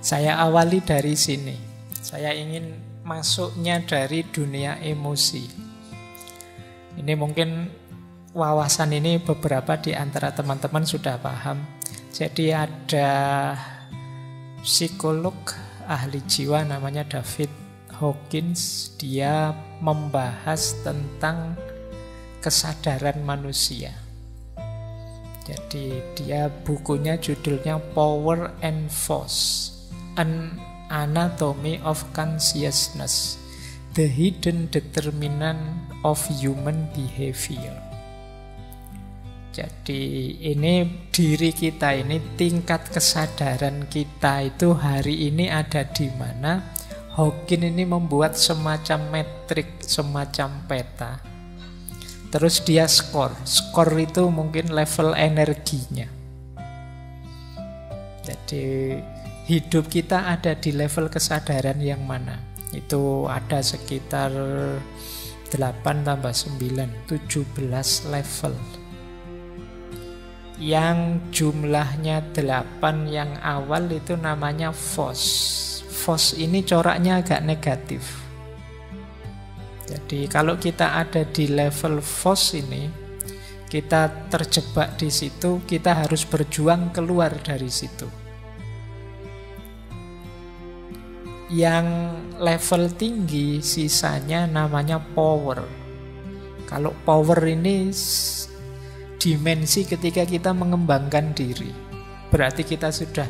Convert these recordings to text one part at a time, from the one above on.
Saya awali dari sini. Saya ingin masuknya dari dunia emosi. Ini mungkin wawasan ini beberapa di antara teman-teman sudah paham. Jadi ada psikolog ahli jiwa namanya David Hawkins. Dia membahas tentang kesadaran manusia. Jadi dia bukunya judulnya Power and Force, An Anatomy of Consciousness, The Hidden Determinant of Human Behavior. Jadi ini diri kita ini, tingkat kesadaran kita itu hari ini ada di mana. Hawkins ini membuat semacam metrik, semacam peta. Terus dia skor itu mungkin level energinya. Jadi hidup kita ada di level kesadaran yang mana? Itu ada sekitar 8 tambah 9, 17 level. Yang jumlahnya 8 yang awal itu namanya force. Force ini coraknya agak negatif. Jadi kalau kita ada di level force ini, kita terjebak di situ, kita harus berjuang keluar dari situ. Yang level tinggi sisanya namanya power. Kalau power ini dimensi ketika kita mengembangkan diri, berarti kita sudah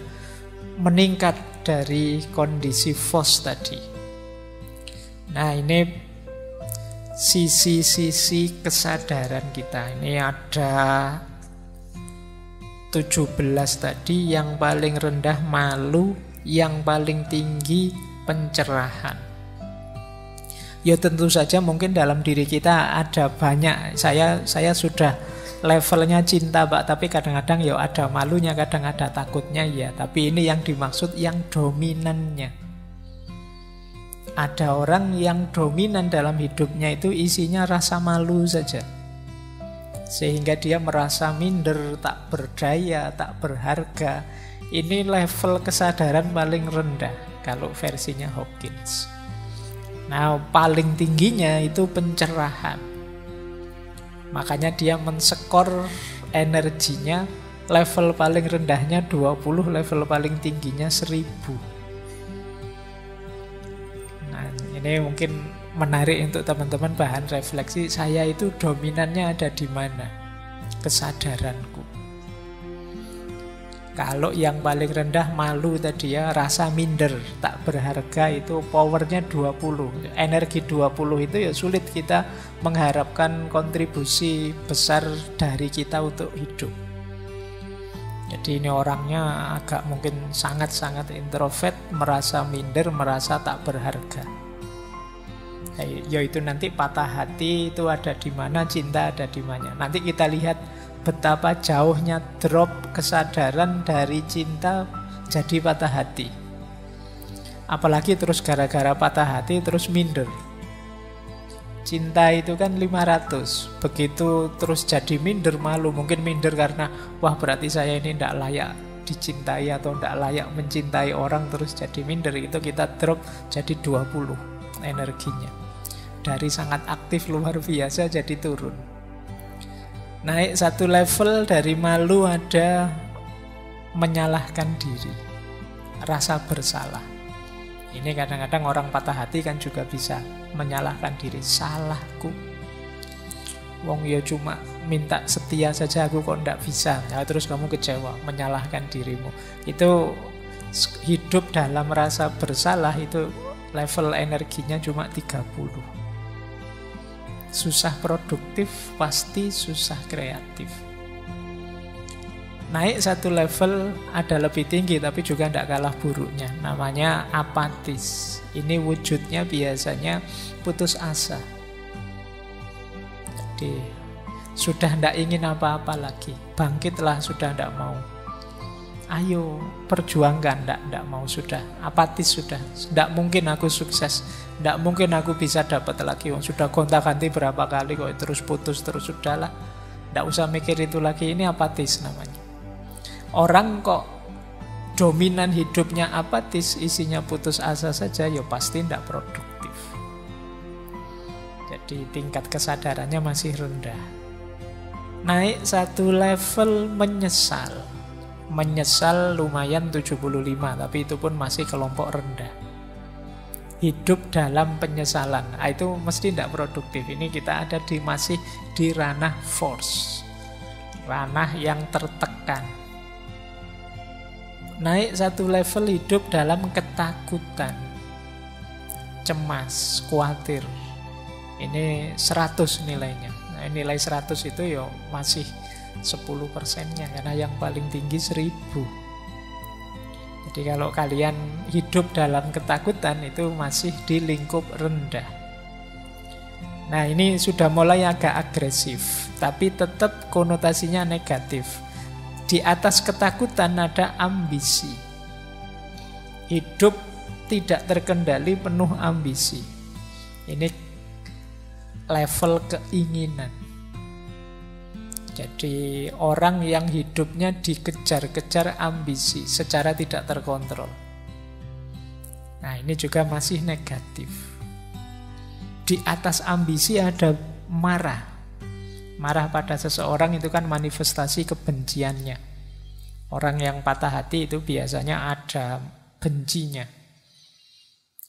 meningkat dari kondisi force tadi. Nah, ini sisi-sisi kesadaran kita. Ini ada 17 tadi. Yang paling rendah malu, yang paling tinggi pencerahan. Ya tentu saja mungkin dalam diri kita ada banyak. Saya sudah levelnya cinta, Pak, tapi kadang-kadang ya ada malunya, kadang ada takutnya ya. Tapi ini yang dimaksud yang dominannya. Ada orang yang dominan dalam hidupnya itu isinya rasa malu saja. Sehingga dia merasa minder, tak berdaya, tak berharga. Ini level kesadaran paling rendah kalau versinya Hawkins. Nah, paling tingginya itu pencerahan. Makanya dia menskor energinya, level paling rendahnya 20, level paling tingginya 1000. Ini mungkin menarik untuk teman-teman bahan refleksi. Saya itu dominannya ada di mana? Kesadaranku. Kalau yang paling rendah malu tadi ya, rasa minder, tak berharga, itu powernya 20. Energi 20 itu ya sulit kita mengharapkan kontribusi besar dari kita untuk hidup. Jadi ini orangnya agak mungkin sangat-sangat introvert, merasa minder, merasa tak berharga. Yaitu nanti patah hati itu ada di mana, cinta ada di mana. Nanti kita lihat betapa jauhnya drop kesadaran dari cinta jadi patah hati. Apalagi terus gara-gara patah hati terus minder. Cinta itu kan 500. Begitu terus jadi minder, malu. Mungkin minder karena wah berarti saya ini tidak layak dicintai atau tidak layak mencintai orang, terus jadi minder. Itu kita drop jadi 20 energinya. Dari sangat aktif luar biasa jadi turun. Naik satu level dari malu ada menyalahkan diri, rasa bersalah. Ini kadang-kadang orang patah hati kan juga bisa menyalahkan diri. Salahku, wong ya cuma minta setia saja aku kok ndak bisa. Nah, terus kamu kecewa, menyalahkan dirimu. Itu hidup dalam rasa bersalah, itu level energinya cuma 30. Susah produktif, pasti susah kreatif. Naik satu level ada lebih tinggi tapi juga tidak kalah buruknya. Namanya apatis. Ini wujudnya biasanya putus asa. Jadi sudah tidak ingin apa-apa lagi. Bangkitlah, sudah tidak mau. Ayo perjuangkan, tidak mau, sudah apatis, sudah tidak mungkin aku sukses, tidak mungkin aku bisa dapat lagi. Sudah gonta-ganti berapa kali kok terus putus terus, sudahlah, tidak usah mikir itu lagi. Ini apatis namanya. Orang kok dominan hidupnya apatis, isinya putus asa saja, ya pasti tidak produktif. Jadi tingkat kesadarannya masih rendah. Naik satu level menyesal. Menyesal lumayan 75, tapi itu pun masih kelompok rendah. Hidup dalam penyesalan, itu mesti tidak produktif. Ini kita ada masih di ranah force, ranah yang tertekan. Naik satu level hidup dalam ketakutan, cemas, khawatir. Ini 100 nilainya. Nah, nilai 100 itu ya masih 10%-nya, karena yang paling tinggi 1000. Jadi kalau kalian hidup dalam ketakutan itu masih di lingkup rendah. Nah, ini sudah mulai agak agresif, tapi tetap konotasinya negatif. Di atas ketakutan ada ambisi. Hidup tidak terkendali, penuh ambisi. Ini level keinginan. Jadi orang yang hidupnya dikejar-kejar ambisi secara tidak terkontrol. Nah, ini juga masih negatif. Di atas ambisi ada marah. Marah pada seseorang itu kan manifestasi kebenciannya. Orang yang patah hati itu biasanya ada bencinya.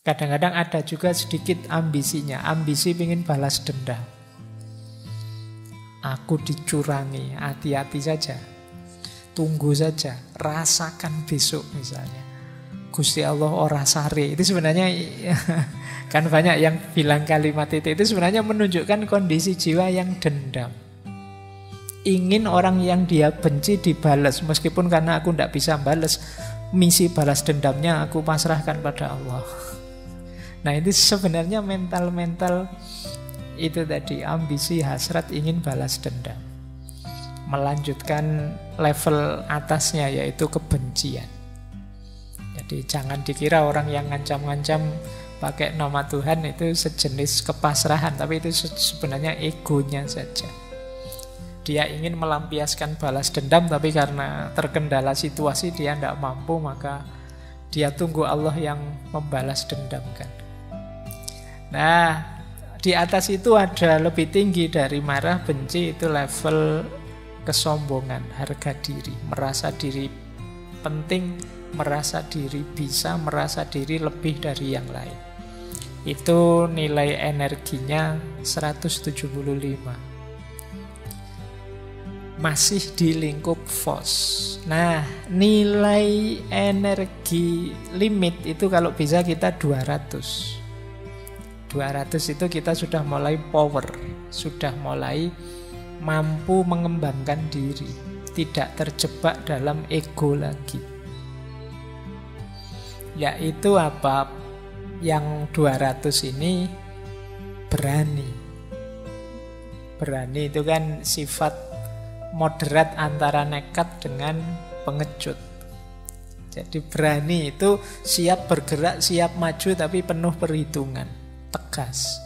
Kadang-kadang ada juga sedikit ambisinya. Ambisi ingin balas dendam. Aku dicurangi, hati-hati saja. Tunggu saja, rasakan besok misalnya. Gusti Allah ora sare. Itu sebenarnya kan banyak yang bilang kalimat itu sebenarnya menunjukkan kondisi jiwa yang dendam. Ingin orang yang dia benci dibalas, meskipun karena aku tidak bisa balas, misi balas dendamnya aku pasrahkan pada Allah. Nah, ini sebenarnya mental-mental itu tadi, ambisi, hasrat, ingin balas dendam. Melanjutkan level atasnya yaitu kebencian. Jadi jangan dikira orang yang ngancam-ngancam pakai nama Tuhan itu sejenis kepasrahan, tapi itu sebenarnya egonya saja. Dia ingin melampiaskan balas dendam, tapi karena terkendala situasi dia tidak mampu, maka dia tunggu Allah yang membalas dendamkan. Nah, di atas itu ada lebih tinggi dari marah, benci, itu level kesombongan, harga diri, merasa diri penting, merasa diri bisa, merasa diri lebih dari yang lain. Itu nilai energinya 175. Masih di lingkup FOS. Nah, nilai energi limit itu kalau bisa kita 200. 200 itu kita sudah mulai power, sudah mulai mampu mengembangkan diri, tidak terjebak dalam ego lagi. Yaitu apa? Yang 200 ini berani. Berani itu kan sifat moderat antara nekat dengan pengecut. Jadi berani itu siap bergerak, siap maju, tapi penuh perhitungan, tegas.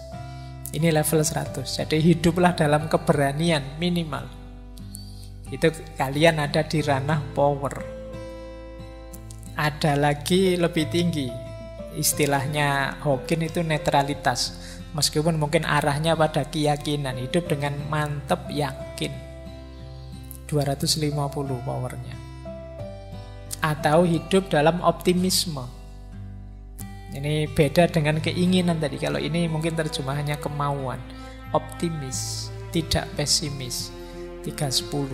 Ini level 100. Jadi hiduplah dalam keberanian minimal. Itu kalian ada di ranah power. Ada lagi lebih tinggi. Istilahnya Hawking itu netralitas. Meskipun mungkin arahnya pada keyakinan, hidup dengan mantap yakin. 250 powernya. Atau hidup dalam optimisme. Ini beda dengan keinginan tadi. Kalau ini mungkin terjemahannya kemauan. Optimis, tidak pesimis. 310.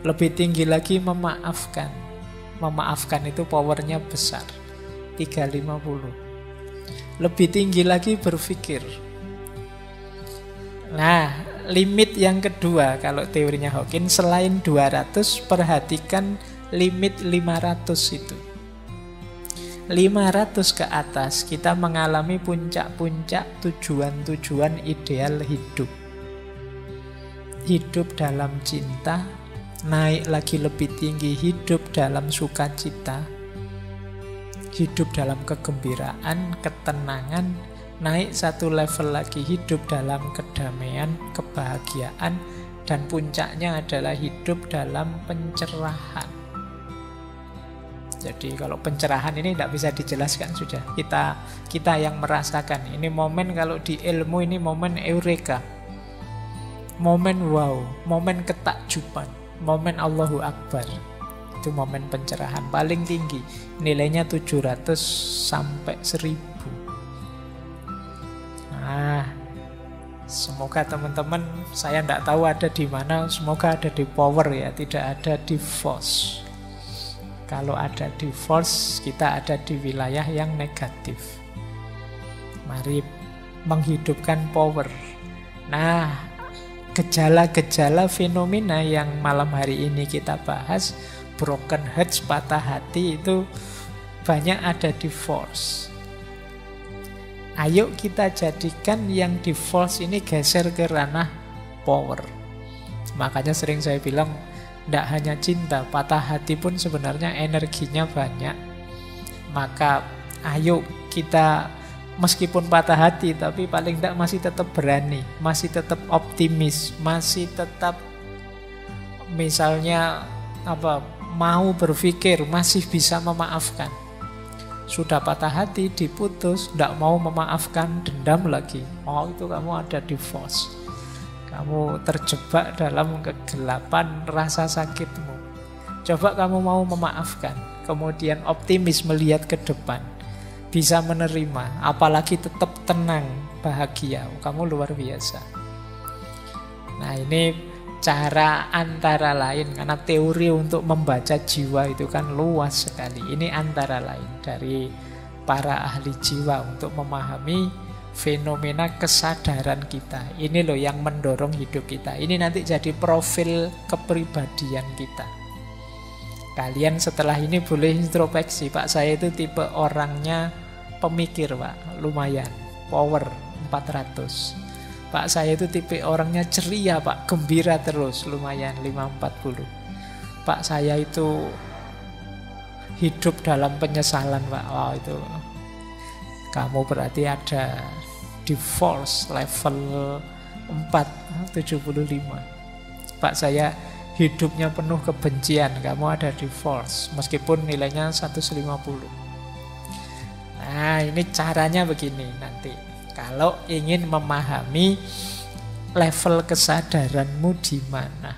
Lebih tinggi lagi memaafkan. Memaafkan itu powernya besar. 350. Lebih tinggi lagi berpikir. Nah, limit yang kedua kalau teorinya Hawking, selain 200, perhatikan limit 500 itu. 500 ke atas kita mengalami puncak-puncak tujuan-tujuan ideal hidup. Hidup dalam cinta, naik lagi lebih tinggi hidup dalam sukacita, hidup dalam kegembiraan, ketenangan, naik satu level lagi hidup dalam kedamaian, kebahagiaan, dan puncaknya adalah hidup dalam pencerahan. Jadi kalau pencerahan ini tidak bisa dijelaskan, sudah kita yang merasakan. Ini momen, kalau di ilmu ini momen eureka, momen wow, momen ketakjuban, momen Allahu Akbar. Itu momen pencerahan paling tinggi, nilainya 700 sampai 1000. Nah, semoga teman-teman, saya tidak tahu ada di mana, semoga ada di power ya, tidak ada di force. Kalau ada di force, kita ada di wilayah yang negatif. Mari menghidupkan power. Nah, gejala-gejala fenomena yang malam hari ini kita bahas, broken hearts, patah hati, itu banyak ada di force. Ayo kita jadikan yang di force ini geser ke ranah power. Makanya sering saya bilang, tidak hanya cinta, patah hati pun sebenarnya energinya banyak. Maka ayo kita, meskipun patah hati, tapi paling tidak masih tetap berani, masih tetap optimis, masih tetap misalnya mau berpikir, masih bisa memaafkan. Sudah patah hati, diputus, tidak mau memaafkan, dendam lagi. Oh, itu kamu ada di force. Kamu terjebak dalam kegelapan rasa sakitmu. Coba kamu mau memaafkan, kemudian optimis melihat ke depan, bisa menerima, apalagi tetap tenang, bahagia. Kamu luar biasa. Nah, ini cara antara lain, karena teori untuk membaca jiwa itu kan luas sekali. Ini antara lain dari para ahli jiwa untuk memahami fenomena kesadaran kita. Ini loh yang mendorong hidup kita. Ini nanti jadi profil kepribadian kita. Kalian setelah ini boleh introspeksi. Pak, saya itu tipe orangnya pemikir, Pak. Lumayan. Power 400. Pak, saya itu tipe orangnya ceria, Pak. Gembira terus. Lumayan 540. Pak, saya itu hidup dalam penyesalan, Pak. Wow, itu kamu berarti ada di force level 475. Pak, saya hidupnya penuh kebencian. Kamu ada di force, meskipun nilainya 150. Nah, ini caranya begini nanti. Kalau ingin memahami level kesadaranmu di mana.